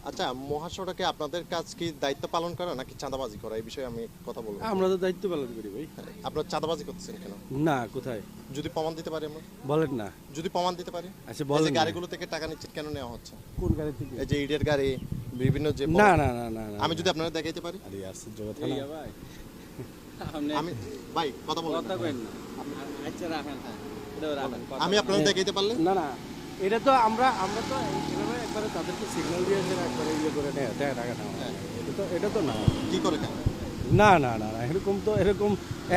আচ্ছা, মহাসড়কে আপনাদের কাজ কি দায়িত্ব পালন করা নাকি চাঁদাবাজি করা, এই বিষয়ে আমি কথা বলবো। আমরা তো দায়িত্ব পালন করি ভাই। আপনারা চাঁদাবাজি করতেছেন কেন? না, কোথায় যদি প্রমাণ দিতে পারি আমরা, বলেন না। যদি প্রমাণ দিতে পারি। আচ্ছা এই যে বলেন না। গাড়িগুলো থেকে টাকা নিচ্ছে কেন নেওয়া হচ্ছে? কোন গাড়ি থেকে? এই যে ইটের গাড়ি, বিভিন্ন যে না না না না না। আমি যদি আপনারা দেখাইতে পারি। আরে আশ্চর্য কথা না। ভাই আমি ভাই কথা বলেন কথা না। কইন না আচ্ছা রাখেন এটা রাখেন আমি আপনারা দেখাইতে পারলে। না না, এটা তো আমরা তো এভাবে একবারে তাদেরকে সিগন্যাল দিয়ে এসে একবারে ইয়ে করে নেয় টাকা নেওয়া। এটা তো না। কি করে কেন? না না না না, এরকম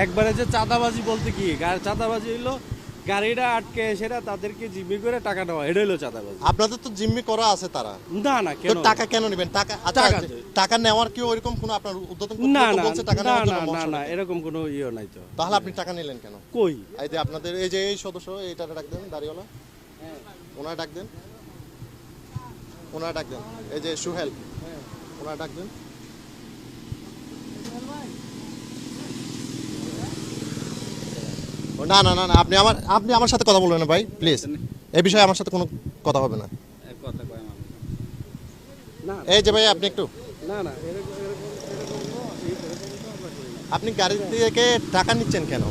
একবারে যে চাঁদাবাজি বলতে কি, চাঁদাবাজি হইলো গাড়িটা আটকে সেটা তাদেরকে জিম্মি করে টাকা নেওয়া, এটা হইলো চাঁদাবাজি। আপনাদের তো জিম্মি করা আছে তারা। না না, তো কেন টাকা কেন নেবেন? টাকা আচ্ছা, টাকা টাকা নেওয়ার কি ওইরকম কোনো আপনার উদ্বোধন না কর্তৃপক্ষ না বলছে টাকা না নেওয়ার না জন্য না না, মহাসড়কে? এরকম কোনো ইয়ে নাই তো। তাহলে আপনি টাকা নিলেন কেন? কই? এই যে আপনাদের এই যে এই সদস্য, এইটা ডাক দেন, দাড়িওয়ালা, ওনার ডাক দেন, ওনার ডাক দেন, এই যে সুহেল, ওনার ডাক দেন। না না না না, আপনি আমার সাথে কথা বলবেন না ভাই, প্লিজ। এই বিষয়ে আমার সাথে কোনো কথা হবে না। কথা কয় মানুষ না এই যে ভাই আপনি একটু, না না, এরকম তো আমরা করি না। আপনি গাড়ি থেকে টাকা নিচ্ছেন কেন?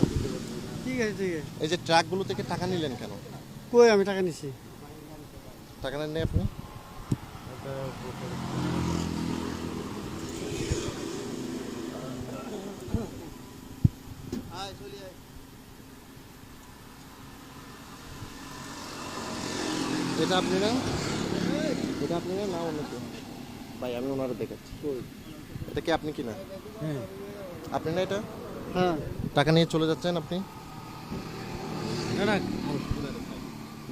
ঠিক আছে ঠিক আছে। এই যে ট্রাকগুলো থেকে টাকা নিলেন কেন? কই আমি টাকা নিছি? টাকা নেন নাই আপনি? এটা আপনি না? এটা আপনি না, না অন্য কেউ? ভাই আমি ওনারা দেখাচ্ছি। এটা কি আপনি কি না? হ্যাঁ আপনি না এটা? হ্যাঁ। টাকা নিয়ে চলে যাচ্ছেন আপনি? না না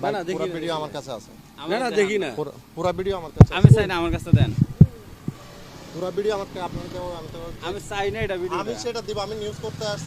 ভাই, না, দেখি পুরো না। ভিডিও আমার কাছে আছে। না না, দেখি না। পুরো ভিডিও আমার কাছে আমি আছে। চাই না আমার কাছে দেন পুরো ভিডিও আমার কাছে, আপনার আমি তো আমি চাই না এটা ভিডিও আমি সেটা দিব, আমি নিউজ করতে আসছি।